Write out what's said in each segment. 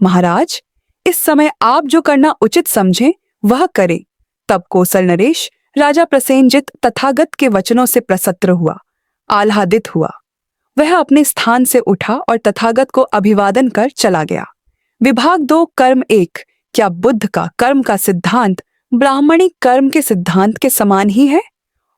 महाराज, इस समय आप जो करना उचित समझें वह करें। तब कोसल नरेश राजा प्रसेनजित तथागत के वचनों से प्रसन्न हुआ, आह्लादित हुआ। वह अपने स्थान से उठा और तथागत को अभिवादन कर चला गया। विभाग 2 कर्म 1। क्या बुद्ध का कर्म का सिद्धांत ब्राह्मणी कर्म के सिद्धांत के समान ही है?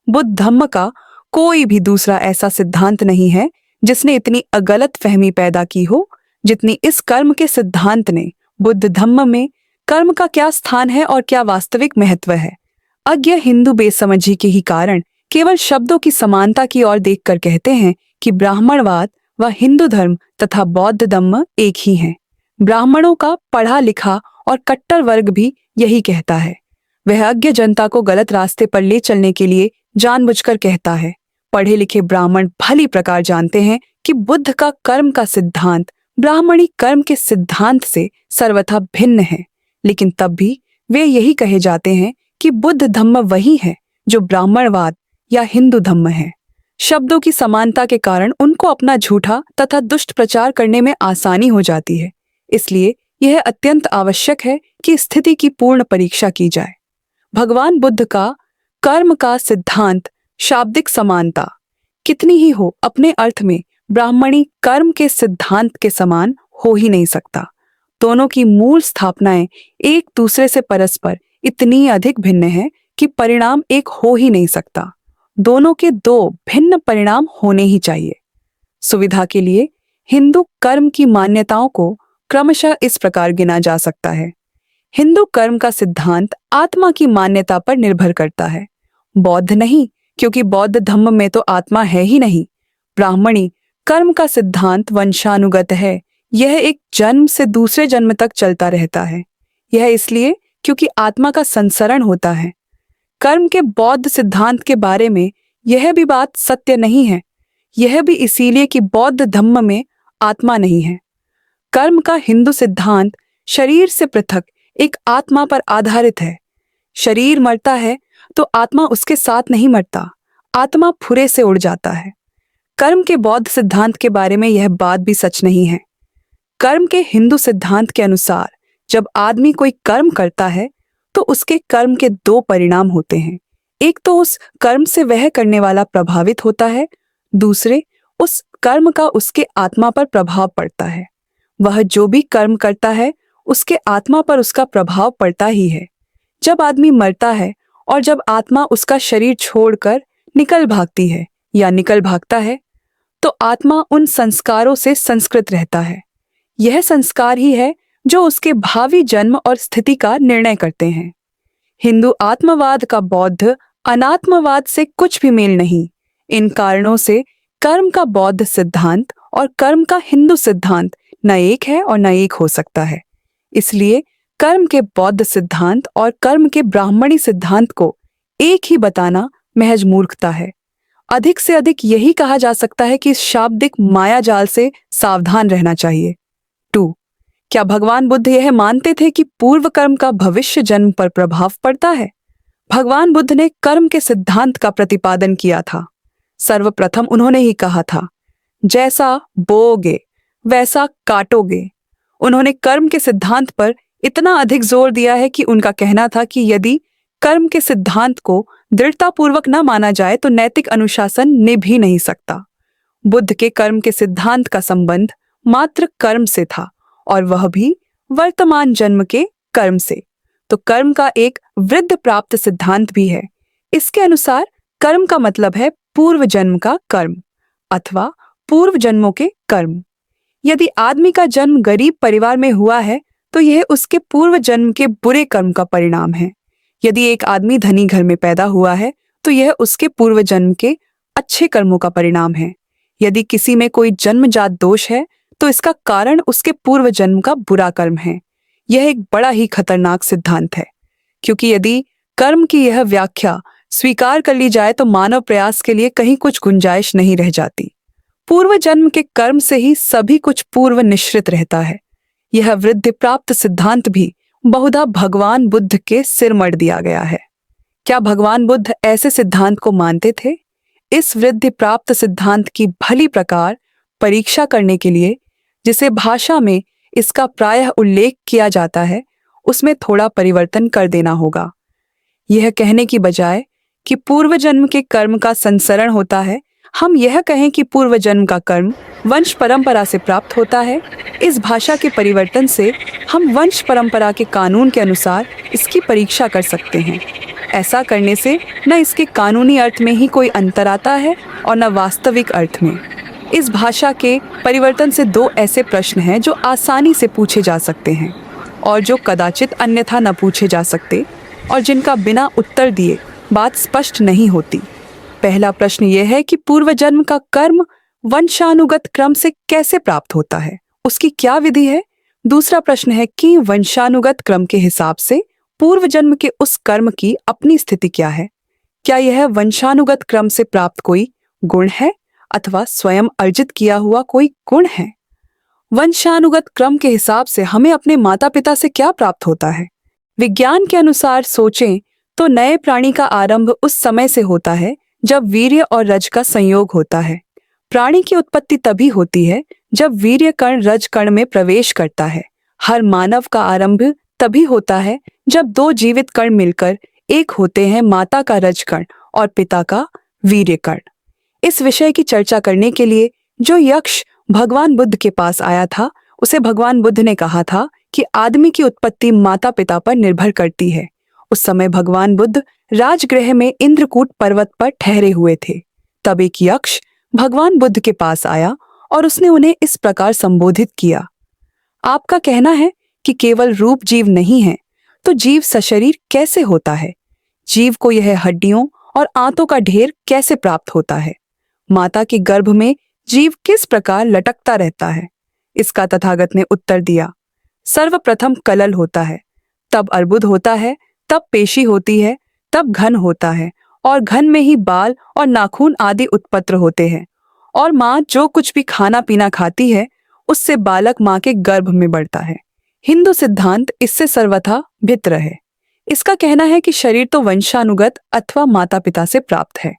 बुद्ध धम्म का कोई भी दूसरा ऐसा सिद्धांत नहीं है जिसने इतनी गलत फहमी पैदा की हो जितनी इस कर्म के सिद्धांत ने। बुद्ध धम्म में कर्म का क्या स्थान है और क्या वास्तविक महत्व है, अज्ञ हिंदू बेसमझी के ही कारण केवल शब्दों की समानता की ओर देखकर कहते हैं कि ब्राह्मणवाद व हिंदू धर्म तथा बौद्ध धम्म एक ही हैं। ब्राह्मणों का पढ़ा लिखा और कट्टर वर्ग भी यही कहता है। वह अज्ञ जनता को गलत रास्ते पर ले चलने के लिए जानबूझकर कहता है। पढ़े लिखे ब्राह्मण भली प्रकार जानते हैं कि बुद्ध का कर्म का सिद्धांत ब्राह्मणी कर्म के सिद्धांत से सर्वथा भिन्न है, लेकिन तब भी वे यही कहे जाते हैं कि बुद्ध धम्म वही है जो ब्राह्मणवाद या हिंदू धम्म है। शब्दों की समानता के कारण उनको अपना झूठा तथा दुष्ट प्रचार करने में आसानी हो जाती है। इसलिए यह अत्यंत आवश्यक है कि स्थिति की पूर्ण परीक्षा की जाए। भगवान बुद्ध का कर्म का सिद्धांत शाब्दिक समानता कितनी ही हो, अपने अर्थ में ब्राह्मणी कर्म के सिद्धांत के समान हो ही नहीं सकता। दोनों की मूल स्थापनाएं एक दूसरे से परस्पर इतनी अधिक भिन्न है कि परिणाम एक हो ही नहीं सकता। दोनों के 2 भिन्न परिणाम होने ही चाहिए। सुविधा के लिए हिंदू कर्म की मान्यताओं को क्रमशः इस प्रकार गिना जा सकता है। हिंदू कर्म का सिद्धांत आत्मा की मान्यता पर निर्भर करता है, बौद्ध नहीं, क्योंकि बौद्ध धम्म में तो आत्मा है ही नहीं। ब्राह्मणी कर्म का सिद्धांत वंशानुगत है। यह एक जन्म से दूसरे जन्म तक चलता रहता है। यह इसलिए क्योंकि आत्मा का संसरण होता है। कर्म के बौद्ध सिद्धांत के बारे में यह भी बात सत्य नहीं है। यह भी इसीलिए कि बौद्ध धम्म में आत्मा नहीं है। कर्म का हिंदू सिद्धांत शरीर से पृथक एक आत्मा पर आधारित है। शरीर मरता है तो आत्मा उसके साथ नहीं मरता, आत्मा फुरे से उड़ जाता है। कर्म के बौद्ध सिद्धांत के बारे में यह बात भी सच नहीं है। कर्म के हिंदू सिद्धांत के अनुसार जब आदमी कोई कर्म करता है तो उसके कर्म के 2 परिणाम होते हैं। एक तो उस कर्म से वह करने वाला प्रभावित होता है, दूसरे उस कर्म का उसके आत्मा पर प्रभाव पड़ता है। वह जो भी कर्म करता है उसके आत्मा पर उसका प्रभाव पड़ता ही है। जब आदमी मरता है और जब आत्मा उसका शरीर छोड़कर निकल भागती है या निकल भागता है तो आत्मा उन संस्कारों से संस्कृत रहता है। यह संस्कार ही है जो उसके भावी जन्म और स्थिति का निर्णय करते हैं। हिंदू आत्मवाद का बौद्ध अनात्मवाद से कुछ भी मेल नहीं। इन कारणों से कर्म का बौद्ध सिद्धांत और कर्म का हिंदू सिद्धांत न एक है और न एक हो सकता है। इसलिए कर्म के बौद्ध सिद्धांत और कर्म के ब्राह्मणी सिद्धांत को एक ही बताना महज मूर्खता है। अधिक से अधिक यही कहा जा सकता है कि इस शाब्दिक माया जाल से सावधान रहना चाहिए। 2. क्या भगवान बुद्ध यह मानते थे कि पूर्व कर्म का भविष्य जन्म पर प्रभाव पड़ता है? भगवान बुद्ध ने कर्म के सिद्धांत का प्रतिपादन किया था। सर्वप्रथम उन्होंने ही कहा था, जैसा बोओगे वैसा काटोगे। उन्होंने कर्म के सिद्धांत पर इतना अधिक जोर दिया है कि उनका कहना था कि यदि कर्म के सिद्धांत को दृढ़तापूर्वक न माना जाए तो नैतिक अनुशासन निभ ही नहीं सकता। बुद्ध के कर्म के सिद्धांत का संबंध मात्र कर्म से था और वह भी वर्तमान जन्म के कर्म से। तो कर्म का एक वृद्ध प्राप्त सिद्धांत भी है। इसके अनुसार कर्म का मतलब है पूर्व जन्म का कर्म अथवा पूर्व जन्मों के कर्म। यदि आदमी का जन्म गरीब परिवार में हुआ है तो यह उसके पूर्व जन्म के बुरे कर्म का परिणाम है। यदि एक आदमी धनी घर में पैदा हुआ है तो यह उसके पूर्व जन्म के अच्छे कर्मों का परिणाम है। यदि किसी में कोई जन्मजात दोष है तो इसका कारण उसके पूर्व जन्म का बुरा कर्म है। यह एक बड़ा ही खतरनाक सिद्धांत है, क्योंकि यदि कर्म की यह व्याख्या स्वीकार कर ली जाए तो मानव प्रयास के लिए कहीं कुछ गुंजाइश नहीं रह जाती। पूर्व जन्म के कर्म से ही सभी कुछ पूर्व निश्चित रहता है। यह वृद्धि प्राप्त सिद्धांत भी बहुधा भगवान बुद्ध के सिर मढ़ दिया गया है। क्या भगवान बुद्ध ऐसे सिद्धांत को मानते थे? इस वृद्धि प्राप्त सिद्धांत की भली प्रकार परीक्षा करने के लिए, जिसे भाषा में इसका प्रायः उल्लेख किया जाता है, उसमें थोड़ा परिवर्तन कर देना होगा। यह कहने की बजाय कि पूर्व जन्म के कर्म का संसरण होता है, हम यह कहें कि पूर्व जन्म का कर्म वंश परंपरा से प्राप्त होता है। इस भाषा के परिवर्तन से हम वंश परंपरा के कानून के अनुसार इसकी परीक्षा कर सकते हैं। ऐसा करने से न इसके कानूनी अर्थ में ही कोई अंतर आता है और न वास्तविक अर्थ में। इस भाषा के परिवर्तन से दो ऐसे प्रश्न हैं जो आसानी से पूछे जा सकते हैं और जो कदाचित अन्यथा न पूछे जा सकते, और जिनका बिना उत्तर दिए बात स्पष्ट नहीं होती। पहला प्रश्न यह है कि पूर्व जन्म का कर्म वंशानुगत क्रम से कैसे प्राप्त होता है, उसकी क्या विधि है। दूसरा प्रश्न है कि वंशानुगत क्रम के हिसाब से पूर्व जन्म के उस कर्म की अपनी स्थिति क्या है। क्या यह वंशानुगत क्रम से प्राप्त कोई गुण है अथवा स्वयं अर्जित किया हुआ कोई गुण है। वंशानुगत क्रम के हिसाब से हमें अपने माता पिता से क्या प्राप्त होता है। विज्ञान के अनुसार सोचें तो नए प्राणी का आरंभ उस समय से होता है जब वीर्य और रज का संयोग होता है। प्राणी की उत्पत्ति तभी होती है जब वीर्य कण रज कण में प्रवेश करता है। हर मानव का आरंभ तभी होता है जब दो जीवित कण मिलकर एक होते हैं, माता का रज कण और पिता का वीर्य कण। इस विषय की चर्चा करने के लिए जो यक्ष भगवान बुद्ध के पास आया था, उसे भगवान बुद्ध ने कहा था कि आदमी की उत्पत्ति माता पिता पर निर्भर करती है। उस समय भगवान बुद्ध राजगृह में इंद्रकूट पर्वत पर ठहरे हुए थे। तब एक यक्ष भगवान बुद्ध के पास आया और उसने उन्हें इस प्रकार संबोधित किया, आपका कहना है कि केवल रूप जीव नहीं है, तो जीव सशरीर कैसे होता है। जीव को यह हड्डियों और आंतों का ढेर कैसे प्राप्त होता है। माता के गर्भ में जीव किस प्रकार लटकता रहता है। इसका तथागत ने उत्तर दिया, सर्वप्रथम कलल होता है, तब अर्बुद होता है, तब पेशी होती है, तब घन होता है, और घन में ही बाल और नाखून आदि उत्पन्न होते हैं। और माँ जो कुछ भी खाना पीना खाती है, उससे बालक माँ के गर्भ में बढ़ता है। हिंदू सिद्धांत इससे सर्वथा भिन्न है। इसका कहना है कि शरीर तो वंशानुगत अथवा माता पिता से प्राप्त है,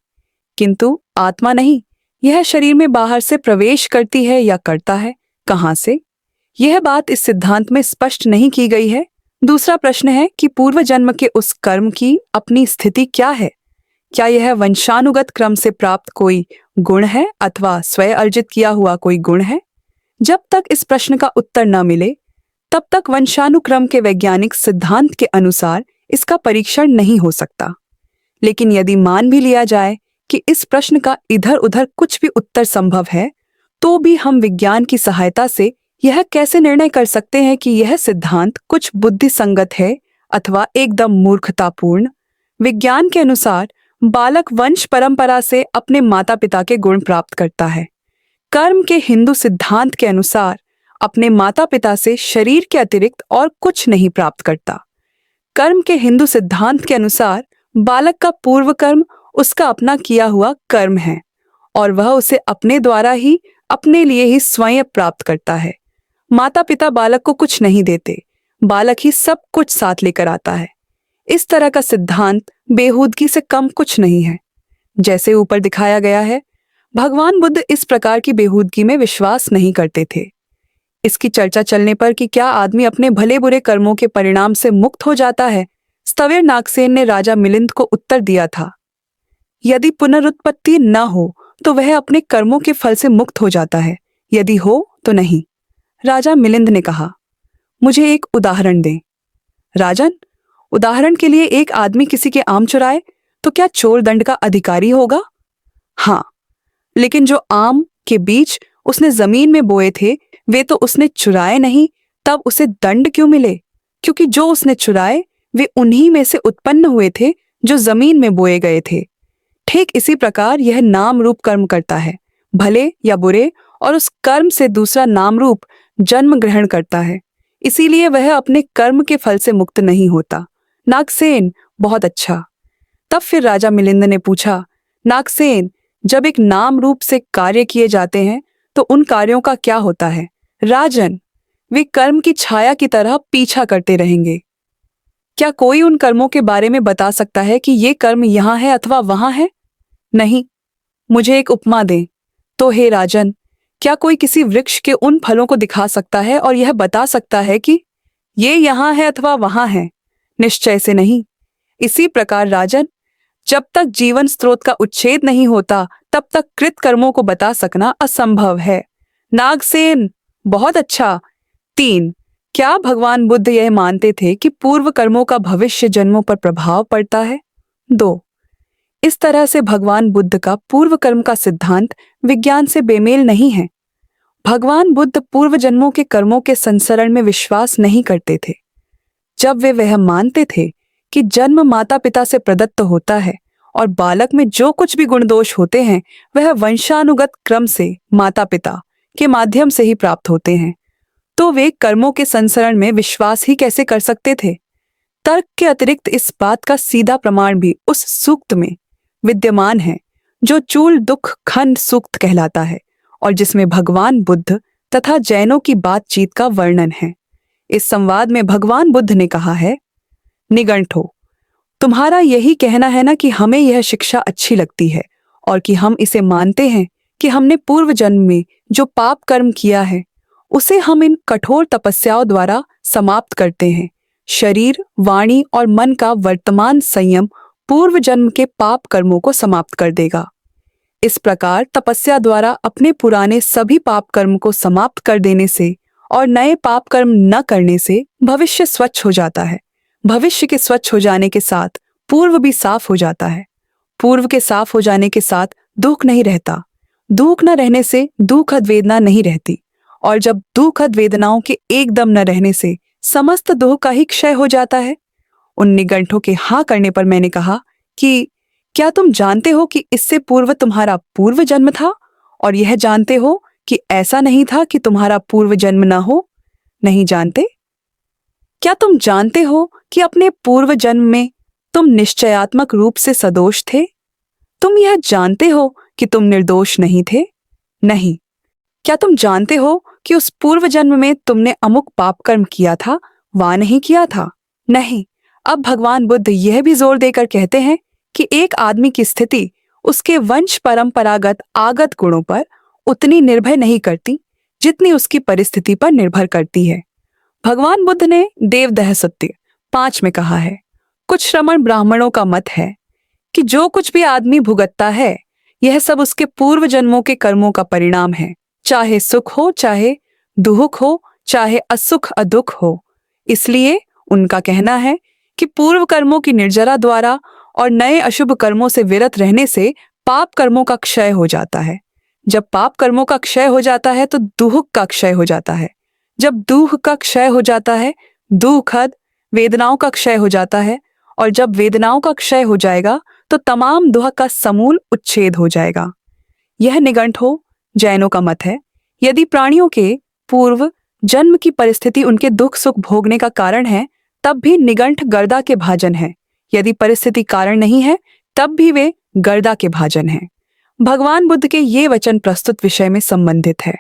किंतु आत्मा नहीं। यह शरीर में बाहर से प्रवेश करती है या करता है, कहाँ से, यह बात इस सिद्धांत में स्पष्ट नहीं की गई है। दूसरा प्रश्न है कि पूर्व जन्म के उस कर्म की अपनी स्थिति क्या है। क्या यह वंशानुगत क्रम से प्राप्त कोई गुण है अथवा स्वयं अर्जित किया हुआ कोई गुण है। जब तक इस प्रश्न का उत्तर न मिले, तब तक वंशानुक्रम के वैज्ञानिक सिद्धांत के अनुसार इसका परीक्षण नहीं हो सकता। लेकिन यदि मान भी लिया जाए कि इस प्रश्न का इधर उधर कुछ भी उत्तर संभव है, तो भी हम विज्ञान की सहायता से यह कैसे निर्णय कर सकते हैं कि यह सिद्धांत कुछ बुद्धि संगत है अथवा एकदम मूर्खतापूर्ण। विज्ञान के अनुसार बालक वंश परंपरा से अपने माता पिता के गुण प्राप्त करता है। कर्म के हिंदू सिद्धांत के अनुसार अपने माता पिता से शरीर के अतिरिक्त और कुछ नहीं प्राप्त करता। कर्म के हिंदू सिद्धांत के अनुसार बालक का पूर्व कर्म उसका अपना किया हुआ कर्म है और वह उसे अपने द्वारा ही अपने लिए ही स्वयं प्राप्त करता है। माता पिता बालक को कुछ नहीं देते, बालक ही सब कुछ साथ लेकर आता है। इस तरह का सिद्धांत बेहूदगी से कम कुछ नहीं है। जैसे ऊपर दिखाया गया है, भगवान बुद्ध इस प्रकार की बेहूदगी में विश्वास नहीं करते थे। इसकी चर्चा चलने पर कि क्या आदमी अपने भले बुरे कर्मों के परिणाम से मुक्त हो जाता है, स्थविर नागसेन ने राजा मिलिंद को उत्तर दिया था, यदि पुनरुत्पत्ति न हो तो वह अपने कर्मों के फल से मुक्त हो जाता है, यदि हो तो नहीं। राजा मिलिंद ने कहा, मुझे एक उदाहरण दें। राजन, उदाहरण के लिए एक आदमी किसी के आम चुराए तो क्या चोर दंड का अधिकारी होगा? हाँ, लेकिन जो आम के बीज उसने जमीन में बोए थे वे तो उसने चुराए नहीं, तब उसे दंड क्यों मिले? क्योंकि जो उसने चुराए वे उन्हीं में से उत्पन्न हुए थे जो जमीन में बोए गए थे। ठीक इसी प्रकार यह नाम रूप कर्म करता है, भले या बुरे, और उस कर्म से दूसरा नाम रूप जन्म ग्रहण करता है। इसीलिए वह अपने कर्म के फल से मुक्त नहीं होता। नागसेन, बहुत अच्छा। तब फिर राजा मिलिंद ने पूछा, नागसेन, जब एक नाम रूप से कार्य किए जाते हैं तो उन कार्यों का क्या होता है? राजन, वे कर्म की छाया की तरह पीछा करते रहेंगे। क्या कोई उन कर्मों के बारे में बता सकता है कि ये कर्म यहाँ है अथवा वहां है? नहीं। मुझे एक उपमा दें। तो हे राजन, क्या कोई किसी वृक्ष के उन फलों को दिखा सकता है और यह बता सकता है कि ये यहाँ है अथवा वहां है? निश्चय से नहीं। इसी प्रकार राजन, जब तक जीवन स्रोत का उच्छेद नहीं होता तब तक कृत कर्मों को बता सकना असंभव है। नागसेन, बहुत अच्छा। 3, क्या भगवान बुद्ध यह मानते थे कि पूर्व कर्मों का भविष्य जन्मों पर प्रभाव पड़ता है? 2, इस तरह से भगवान बुद्ध का पूर्व कर्म का सिद्धांत विज्ञान से बेमेल नहीं है। भगवान बुद्ध पूर्व जन्मों के कर्मों के संसरण में विश्वास नहीं करते थे। जब वे वह मानते थे कि जन्म माता पिता से प्रदत्त होता है और बालक में जो कुछ भी गुण दोष होते हैं वह वंशानुगत क्रम से माता पिता के माध्यम से ही प्राप्त होते हैं, तो वे कर्मों के संसरण में विश्वास ही कैसे कर सकते थे? तर्क के अतिरिक्त इस बात का सीधा प्रमाण भी उस सूक्त में विद्यमान है जो चूल दुख खंड सूक्त कहलाता है और जिसमें भगवान बुद्ध तथा जैनों की बातचीत का वर्णन है। इस संवाद में भगवान बुद्ध ने कहा है, निगंठो, तुम्हारा यही कहना है ना कि हमें यह शिक्षा अच्छी लगती है और कि हम इसे मानते हैं कि हमने पूर्व जन्म में जो पाप कर्म किया है उसे हम इन कठोर तपस्याओं द्वारा समाप्त करते हैं। शरीर, वाणी और मन का वर्तमान संयम पूर्व जन्म के पाप कर्मों को समाप्त कर देगा। इस प्रकार तपस्या द्वारा अपने पुराने सभी पाप कर्म को समाप्त कर देने से और नए पाप कर्म न करने से भविष्य स्वच्छ हो जाता है। भविष्य के स्वच्छ हो जाने के साथ पूर्व भी साफ हो जाता है। पूर्व के साफ हो जाने के साथ दुख नहीं रहता। दुख न रहने से दुखद वेदना नहीं रहती और जब दुखद वेदनाओं के एकदम न रहने से समस्त दुख का ही क्षय हो जाता है। उन निगंठों के हाँ करने पर मैंने कहा कि क्या तुम जानते हो कि इससे पूर्व तुम्हारा पूर्व जन्म था और यह जानते हो कि ऐसा नहीं था कि तुम्हारा पूर्व जन्म न हो? नहीं जानते? क्या तुम जानते हो कि अपने पूर्व जन्म में तुम निश्चयात्मक रूप से सदोष थे? तुम यह जानते हो कि तुम निर्दोष नहीं थे? नहीं। क्या तुम जानते हो कि उस पूर्व जन्म में तुमने अमुक पाप कर्म किया था वा नहीं किया था? नहीं। अब भगवान बुद्ध यह भी जोर देकर कहते हैं कि एक आदमी की स्थिति उसके वंश परंपरागत आगत गुणों पर उतनी निर्भर नहीं करती जितनी उसकी परिस्थिति पर निर्भर करती है। भगवान बुद्ध ने देवदह सत्य 5 में कहा है, कुछ श्रमण ब्राह्मणों का मत है कि जो कुछ भी आदमी भुगतता है यह सब उसके पूर्व जन्मों के कर्मों का परिणाम है, चाहे सुख हो चाहे दुख हो, चाहे असुख अदुख हो। इसलिए उनका कहना है कि पूर्व कर्मों की निर्जरा द्वारा और नए अशुभ कर्मों से विरत रहने से पाप कर्मों का क्षय हो जाता है। जब पाप कर्मों का क्षय हो जाता है तो दुख का क्षय हो जाता है। जब दुख का क्षय हो जाता है दुखद वेदनाओं का क्षय हो जाता है और जब वेदनाओं का क्षय हो जाएगा तो तमाम दुख का समूल उच्छेद हो जाएगा। यह निगंठो जैनों का मत है। यदि प्राणियों के पूर्व जन्म की परिस्थिति उनके दुख सुख भोगने का कारण है तब भी निगंठ गर्दा के भाजन है। यदि परिस्थिति कारण नहीं है तब भी वे गर्दा के भाजन हैं। भगवान बुद्ध के ये वचन प्रस्तुत विषय में संबंधित है।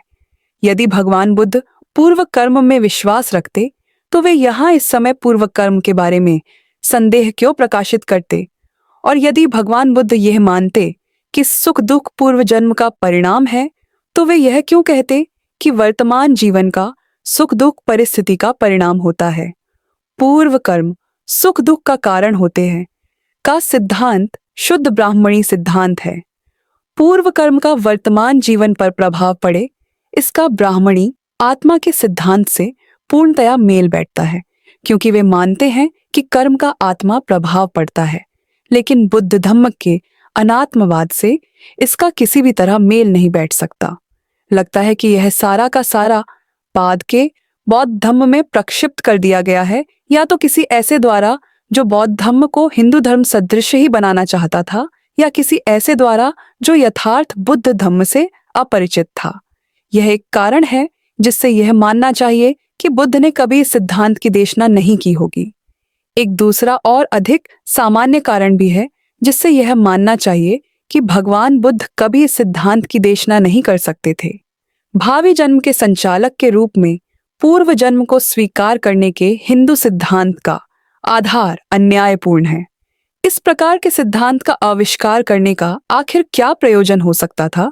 यदि भगवान बुद्ध पूर्व कर्म में विश्वास रखते तो वे यहाँ इस समय पूर्व कर्म के बारे में संदेह क्यों प्रकाशित करते? और यदि भगवान बुद्ध यह मानते कि सुख दुख पूर्व जन्म का परिणाम है तो वे यह क्यों कहते कि वर्तमान जीवन का सुख दुख परिस्थिति का परिणाम होता है? पूर्व कर्म सुख दुख का कारण होते हैं का सिद्धांत शुद्ध ब्राह्मणी सिद्धांत है। पूर्व कर्म का वर्तमान जीवन पर प्रभाव पड़े, इसका ब्राह्मणी आत्मा के सिद्धांत से पूर्णतया मेल बैठता है, क्योंकि वे मानते हैं कि कर्म का आत्मा प्रभाव पड़ता है। लेकिन बुद्ध धम्म के अनात्मवाद से इसका किसी भी तरह मेल नहीं बैठ सकता। लगता है कि यह सारा का सारा बाद के बौद्ध धम्म में प्रक्षिप्त कर दिया गया है, या तो किसी ऐसे द्वारा जो बौद्ध धम्म को हिंदू धर्म सदृश ही बनाना चाहता था, या किसी ऐसे द्वारा जो यथार्थ बुद्ध धम्म से अपरिचित था। यह एक कारण है जिससे यह मानना चाहिए कि बुद्ध ने कभी इस सिद्धांत की देशना नहीं की होगी। एक दूसरा और अधिक सामान्य कारण भी है जिससे यह मानना चाहिए कि भगवान बुद्ध कभी इस सिद्धांत की देशना नहीं कर सकते थे। भावी जन्म के संचालक के रूप में पूर्व जन्म को स्वीकार करने के हिंदू सिद्धांत का आधार अन्यायपूर्ण है। इस प्रकार के सिद्धांत का आविष्कार करने का आखिर क्या प्रयोजन हो सकता था?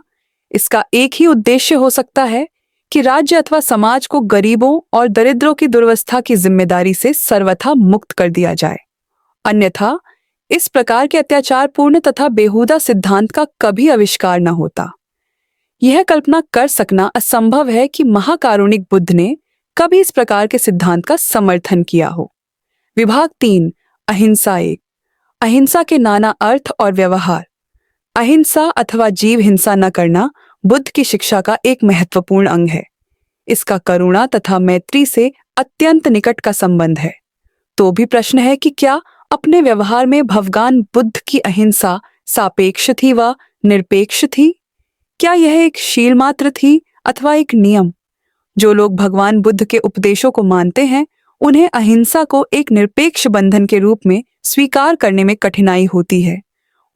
इसका एक ही उद्देश्य हो सकता है कि राज्य अथवा समाज को गरीबों और दरिद्रों की दुर्वस्था की जिम्मेदारी से सर्वथा मुक्त कर दिया जाए। अन्यथा इस प्रकार के अत्याचारपूर्ण तथा बेहुदा सिद्धांत का कभी आविष्कार न होता। यह कल्पना कर सकना असंभव है कि महाकारुणिक बुद्ध ने कभी इस प्रकार के सिद्धांत का समर्थन किया हो। विभाग 3, अहिंसा 1। अहिंसा के नाना अर्थ और व्यवहार। अहिंसा अथवा जीव हिंसा न करना बुद्ध की शिक्षा का एक महत्वपूर्ण अंग है। इसका करुणा तथा मैत्री से अत्यंत निकट का संबंध है। तो भी प्रश्न है कि क्या अपने व्यवहार में भगवान बुद्ध की अहिंसा सापेक्ष थी व निरपेक्ष थी? क्या यह एक शील मात्र थी अथवा एक नियम? जो लोग भगवान बुद्ध के उपदेशों को मानते हैं, उन्हें अहिंसा को एक निरपेक्ष बंधन के रूप में स्वीकार करने में कठिनाई होती है।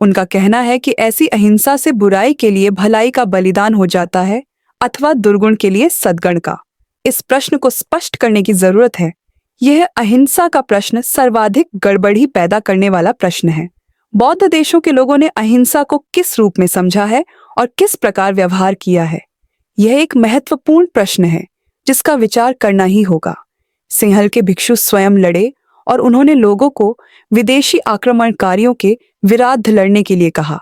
उनका कहना है कि ऐसी अहिंसा से बुराई के लिए भलाई का बलिदान हो जाता है अथवा दुर्गुण के लिए सद्गुण का। इस प्रश्न को स्पष्ट करने की जरूरत है। यह अहिंसा का प्रश्न सर्वाधिक गड़बड़ी पैदा करने वाला प्रश्न है। बौद्ध देशों के लोगों ने अहिंसा को किस रूप में समझा है और किस प्रकार व्यवहार किया है, यह एक महत्वपूर्ण प्रश्न है जिसका विचार करना ही होगा। सिंहल के भिक्षु स्वयं लड़े और उन्होंने लोगों को विदेशी आक्रमणकारियों के विरुद्ध लड़ने के लिए कहा।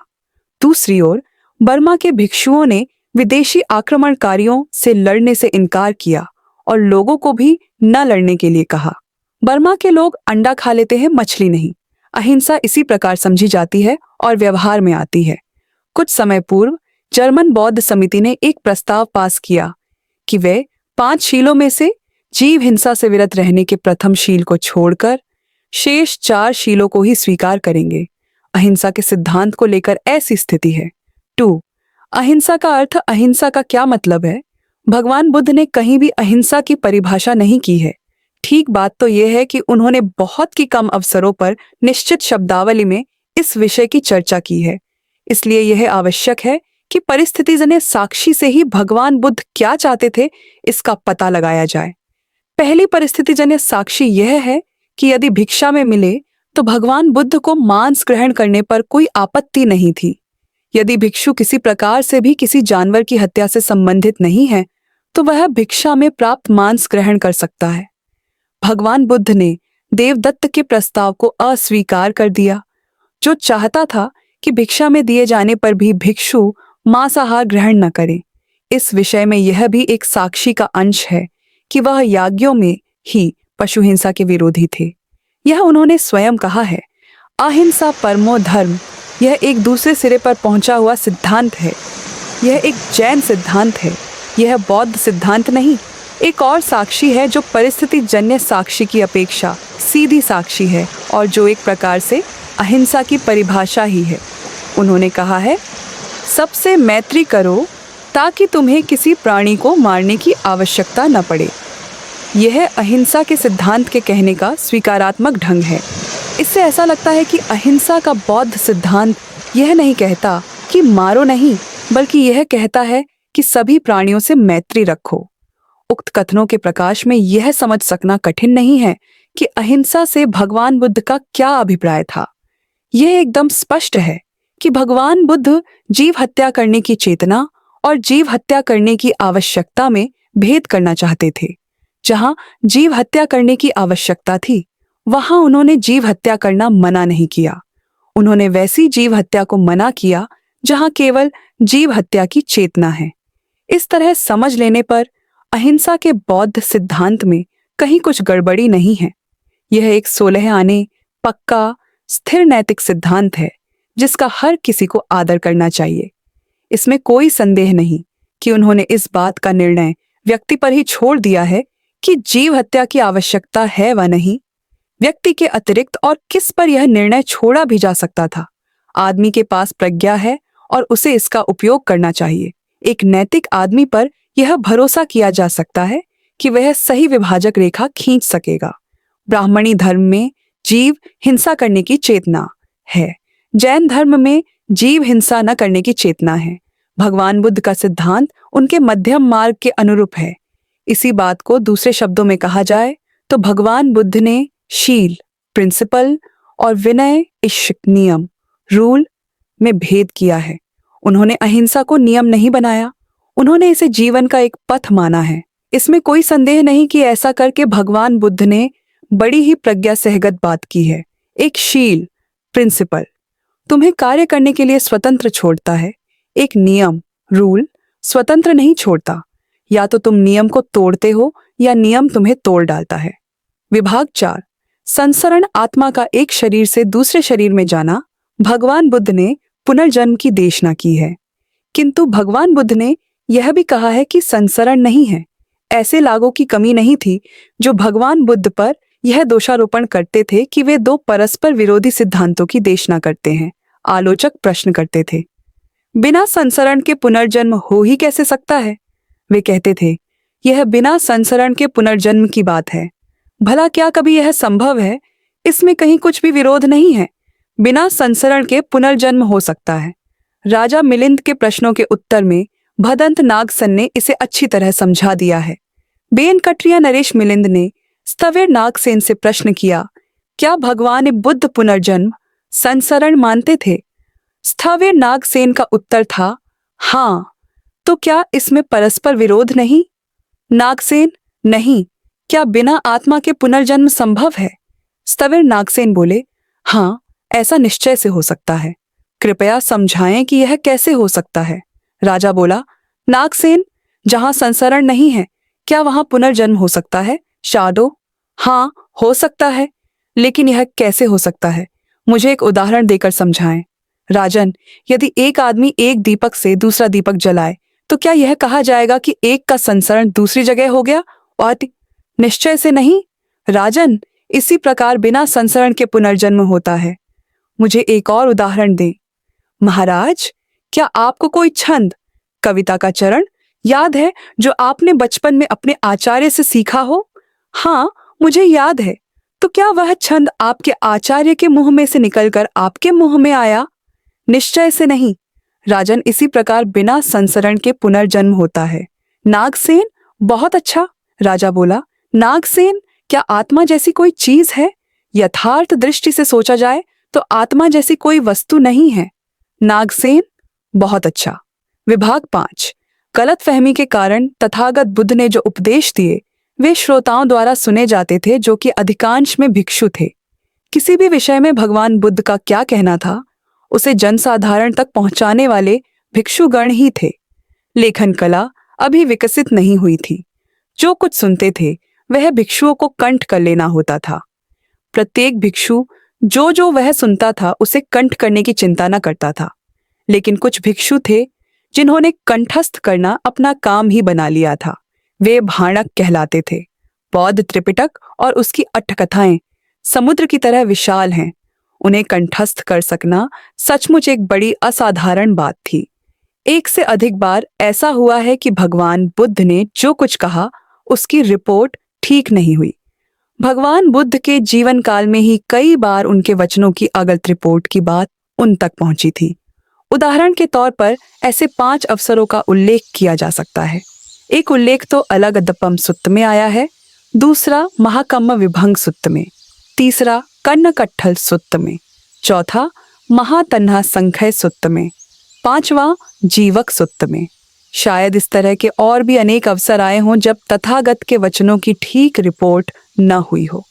दूसरी ओर बर्मा के भिक्षुओं ने विदेशी आक्रमणकारियों से लड़ने से इनकार किया और लोगों को भी न लड़ने के लिए कहा। बर्मा के लोग अंडा खा लेते हैं, मछली नहीं। अहिंसा इसी प्रकार समझी जाती है और व्यवहार में आती है। कुछ समय पूर्व जर्मन बौद्ध समिति ने एक प्रस्ताव पास किया कि वे 5 शीलों में से जीव हिंसा से विरत रहने के प्रथम शील को छोड़कर शेष 4 शीलों को ही स्वीकार करेंगे। अहिंसा के सिद्धांत को लेकर ऐसी स्थिति है। 2. अहिंसा का अर्थ, अहिंसा का क्या मतलब है? भगवान बुद्ध ने कहीं भी अहिंसा की परिभाषा नहीं की है। ठीक बात तो यह है कि उन्होंने बहुत ही कम अवसरों पर निश्चित शब्दावली में इस विषय की चर्चा की है। इसलिए यह आवश्यक है कि परिस्थितिजन्य साक्षी से ही भगवान बुद्ध क्या चाहते थे इसका पता लगाया जाए। पहली परिस्थितिजन्य साक्षी यह है कि यदि भिक्षा में मिले तो भगवान बुद्ध को मांस ग्रहण करने पर कोई आपत्ति नहीं थी। यदि भिक्षु किसी प्रकार से भी किसी जानवर की हत्या से संबंधित नहीं है तो वह भिक्षा में प्राप्त मांस ग्रहण कर सकता है। भगवान बुद्ध ने देवदत्त के प्रस्ताव को अस्वीकार कर दिया, जो चाहता था कि भिक्षा में दिए जाने पर भी भिक्षु मांसाहार ग्रहण न करे। इस विषय में यह भी एक साक्षी का अंश है कि वह याज्ञों में ही पशु हिंसा के विरोधी थे। यह उन्होंने स्वयं कहा है। अहिंसा परमो धर्म, यह एक दूसरे सिरे पर पहुंचा हुआ सिद्धांत है। यह एक जैन सिद्धांत है, यह बौद्ध सिद्धांत नहीं। एक और साक्षी है जो परिस्थिति जन्य साक्षी की अपेक्षा सीधी साक्षी है और जो एक प्रकार से अहिंसा की परिभाषा ही है। उन्होंने कहा है, सबसे मैत्री करो ताकि तुम्हें किसी प्राणी को मारने की आवश्यकता न पड़े। यह अहिंसा के सिद्धांत के कहने का स्वीकारात्मक ढंग है। इससे ऐसा लगता है कि अहिंसा का बौद्ध सिद्धांत यह नहीं कहता कि मारो नहीं, बल्कि यह कहता है कि सभी प्राणियों से मैत्री रखो। उक्त कथनों के प्रकाश में यह समझ सकना कठिन नहीं है कि अहिंसा से भगवान बुद्ध का क्या अभिप्राय था। यह एकदम स्पष्ट है कि भगवान बुद्ध जीव हत्या करने की चेतना और जीव हत्या करने की आवश्यकता में भेद करना चाहते थे। जहां जीव हत्या करने की आवश्यकता थी, वहां उन्होंने जीव हत्या करना मना नहीं किया। उन्होंने वैसी जीव हत्या को मना किया जहां केवल जीव हत्या की चेतना है। इस तरह समझ लेने पर अहिंसा के बौद्ध सिद्धांत में कहीं कुछ गड़बड़ी नहीं है। यह एक 16 आने पक्का स्थिर नैतिक सिद्धांत है जिसका हर किसी को आदर करना चाहिए। इसमें कोई संदेह नहीं कि उन्होंने इस बात का निर्णय व्यक्ति पर ही छोड़ दिया है कि जीव हत्या की आवश्यकता है व नहीं। व्यक्ति के अतिरिक्त और किस पर यह निर्णय छोड़ा भी जा सकता था। आदमी के पास प्रज्ञा है और उसे इसका उपयोग करना चाहिए। एक नैतिक आदमी पर यह भरोसा किया जा सकता है कि वह सही विभाजक रेखा खींच सकेगा। ब्राह्मणी धर्म में जीव हिंसा करने की चेतना है, जैन धर्म में जीव हिंसा न करने की चेतना है। भगवान बुद्ध का सिद्धांत उनके मध्यम मार्ग के अनुरूप है। इसी बात को दूसरे शब्दों में कहा जाए तो भगवान बुद्ध ने शील प्रिंसिपल और विनय इश्क नियम रूल में भेद किया है। उन्होंने अहिंसा को नियम नहीं बनाया, उन्होंने इसे जीवन का एक पथ माना है। इसमें कोई संदेह नहीं कि ऐसा करके भगवान बुद्ध ने बड़ी ही प्रज्ञा सहगत बात की है। एक शील, प्रिंसिपल, तुम्हें कार्य करने के लिए स्वतंत्र छोड़ता है। एक नियम, रूल, स्वतंत्र नहीं छोड़ता। या तो तुम नियम को तोड़ते हो या नियम तुम्हें तोड़ डालता है। विभाग 4, संसरण आत्मा का एक शरीर से दूसरे शरीर में जाना। भगवान बुद्ध ने पुनर्जन्म की देशना की है, किंतु भगवान बुद्ध ने यह भी कहा है कि संसरण नहीं है। ऐसे लागों की कमी नहीं थी जो भगवान बुद्ध पर यह दोषारोपण करते थे कि वे दो परस्पर विरोधी सिद्धांतों की देशना करते हैं। आलोचक प्रश्न करते थे, बिना संसरण के पुनर्जन्म हो ही कैसे सकता है? वे कहते थे, यह बिना संसरण के पुनर्जन्म की बात है। भला क्या कभी यह संभव है? इसमें कहीं कुछ भी विरोध नहीं है। बिना संसरण के पुनर्जन्म हो सकता है। राजा मिलिंद के प्रश्नों के उत्तर में भदंत नागसेन ने इसे अच्छी तरह समझा दिया है। बेनकट्रिया नरेश मिलिंद ने स्थविर नागसेन से प्रश्न किया, क्या भगवान बुद्ध पुनर्जन्म संसरण मानते थे? स्थविर नागसेन का उत्तर था, हाँ। तो क्या इसमें परस्पर विरोध नहीं? नागसेन, नहीं। क्या बिना आत्मा के पुनर्जन्म संभव है? स्थविर नागसेन बोले, हाँ, ऐसा निश्चय से हो सकता है। कृपया समझाएं कि यह कैसे हो सकता है। राजा बोला, नागसेन, जहां संसरण नहीं है, क्या वहां पुनर्जन्म हो सकता है? शादो, हाँ, हो सकता है, लेकिन यह कैसे हो सकता है? मुझे एक उदाहरण देकर समझाएं। राजन, यदि एक आदमी एक दीपक से दूसरा दीपक जलाए तो क्या यह कहा जाएगा कि एक का संसरण दूसरी जगह हो गया? और निश्चय से नहीं। राजन, इसी प्रकार बिना संसरण के पुनर्जन्म होता है। मुझे एक और उदाहरण दें। महाराज, क्या आपको कोई छंद, कविता का चरण याद है जो आपने बचपन में अपने आचार्य से सीखा हो? हाँ, मुझे याद है। तो क्या वह छंद आपके आचार्य के मुंह में से निकलकर आपके मुंह में आया? निश्चय से नहीं। राजन, इसी प्रकार बिना संसरण के पुनर्जन्म होता है। नागसेन, बहुत अच्छा। राजा बोला, नागसेन, क्या आत्मा जैसी कोई चीज है? यथार्थ दृष्टि से सोचा जाए तो आत्मा जैसी कोई वस्तु नहीं है। नागसेन, बहुत अच्छा। विभाग 5, गलतफहमी के कारण तथागत बुद्ध ने जो उपदेश दिए वे श्रोताओं द्वारा सुने जाते थे, जो कि अधिकांश में भिक्षु थे। किसी भी विषय में भगवान बुद्ध का क्या कहना था, उसे जनसाधारण तक पहुंचाने वाले भिक्षुगण ही थे। लेखन कला अभी विकसित नहीं हुई थी। जो कुछ सुनते थे वह भिक्षुओं को कंठ कर लेना होता था। प्रत्येक भिक्षु जो वह सुनता था उसे कंठ करने की चिंता न करता था। लेकिन कुछ भिक्षु थे जिन्होंने कंठस्थ करना अपना काम ही बना लिया था। वे भाणक कहलाते थे। बौद्ध त्रिपिटक और उसकी अट्ठकथाएं समुद्र की तरह विशाल हैं। उन्हें कंठस्थ कर सकना सचमुच एक बड़ी असाधारण बात थी। एक से अधिक बार ऐसा हुआ है कि भगवान बुद्ध ने जो कुछ कहा उसकी रिपोर्ट ठीक नहीं हुई। भगवान बुद्ध के जीवन काल में ही कई बार उनके वचनों की अगलत रिपोर्ट की बात उन तक पहुंची थी। उदाहरण के तौर पर ऐसे 5 अवसरों का उल्लेख किया जा सकता है। एक उल्लेख तो अलगदपम सुत्त में आया है, दूसरा महाकम्म विभंग सुत्त में, तीसरा कन्नकट्ठल सुत्त में, चौथा महातन्हा संख्य सुत्त में, 5वां जीवक सुत्त में। शायद इस तरह के और भी अनेक अवसर आए हों जब तथागत के वचनों की ठीक रिपोर्ट न हुई हो,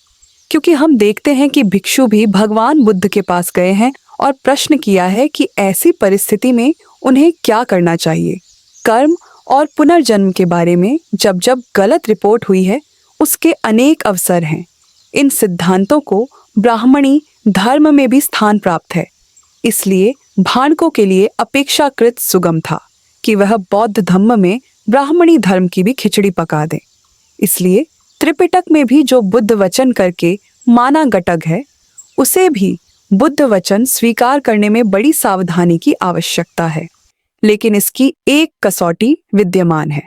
क्योंकि हम देखते हैं कि भिक्षु भी भगवान बुद्ध के पास गए हैं और प्रश्न किया है कि ऐसी परिस्थिति में उन्हें क्या करना चाहिए। कर्म और पुनर्जन्म के बारे में जब जब गलत रिपोर्ट हुई है उसके अनेक अवसर हैं। इन सिद्धांतों को ब्राह्मणी धर्म में भी स्थान प्राप्त है। इसलिए भाणकों के लिए अपेक्षाकृत सुगम था कि वह बौद्ध धम्म में ब्राह्मणी धर्म की भी खिचड़ी पका दें। इसलिए त्रिपिटक में भी जो बुद्ध वचन करके माना गटग है, उसे भी बुद्ध वचन स्वीकार करने में बड़ी सावधानी की आवश्यकता है। लेकिन इसकी एक कसौटी विद्यमान है।